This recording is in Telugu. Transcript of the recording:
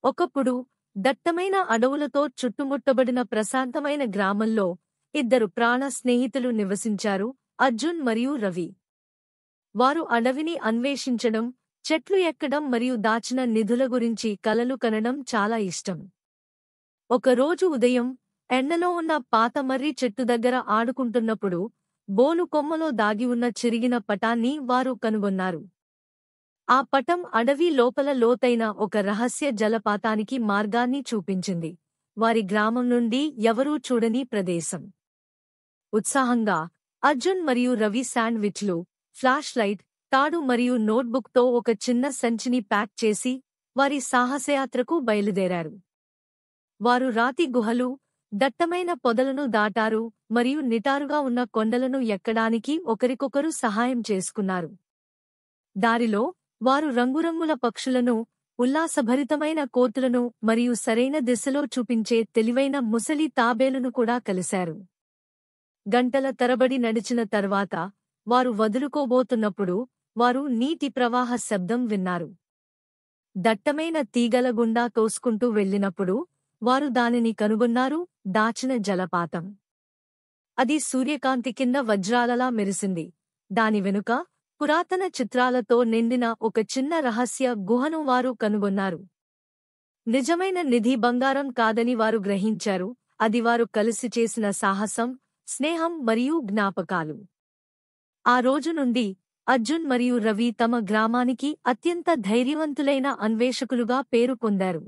ఒకప్పుడు దట్టమైన అడవులతో చుట్టుముట్టబడిన ప్రశాంతమైన గ్రామంలో ఇద్దరు ప్రాణ స్నేహితులు నివసించారు, అర్జున్ మరియు రవి. వారు అడవిని అన్వేషించడం, చెట్లు ఎక్కడం మరియు దాచిన నిధుల గురించి కలలు కనడం చాలా ఇష్టం. ఒకరోజు ఉదయం ఎండలో ఉన్న పాత మర్రి చెట్టు దగ్గర ఆడుకుంటున్నప్పుడు బోలు కొమ్మలో దాగి ఉన్న చిరిగిన పటాన్ని వారు కనుగొన్నారు. ఆ పటం అడవి లోపల లోతైన ఒక రహస్య జలపాతానికి మార్గాన్ని చూపించింది. వారి గ్రామం నుండి ఎవరూ చూడని ప్రదేశం. ఉత్సాహంగా అర్జున్ మరియు రవి శాండ్విచ్లు, ఫ్లాష్ లైట్, తాడు మరియు నోట్బుక్తో ఒక చిన్న సంచిని ప్యాక్ చేసి వారి సాహసయాత్రకు బయలుదేరారు. వారు రాతి గుహలు, దట్టమైన పొదలను దాటారు మరియు నిటారుగా ఉన్న కొండలను ఎక్కడానికి ఒకరికొకరు సహాయం చేసుకున్నారు. దారిలో వారు రంగురంగుల పక్షులను, ఉల్లాసభరితమైన కోతులను మరియు సరైన దిశలో చూపించే తెలివైన ముసలి తాబేలును కూడా కలిశారు. గంటల తరబడి నడిచిన తర్వాత వారు వదులుకోబోతున్నప్పుడు వారు నీటి ప్రవాహ శబ్దం విన్నారు. దట్టమైన తీగల గుండా తోసుకుంటూ వెళ్ళినప్పుడు వారు దానిని కనుగొన్నారు, దాచిన జలపాతం. అది సూర్యకాంతి కింద వజ్రాలలా మెరిసింది. దాని వెనుక పురాతన చిత్రాలతో నిండిన ఒక చిన్న రహస్య గుహను వారు కనుగొన్నారు. నిజమైన నిధి బంగారం కాదని వారు గ్రహించారు, అది వారు కలిసి చేసిన సాహసం, స్నేహం మరియు జ్ఞాపకాలు. ఆ రోజు నుండి అర్జున్ మరియు రవి తమ గ్రామానికి అత్యంత ధైర్యవంతులైన అన్వేషకులుగా పేరు పొందారు.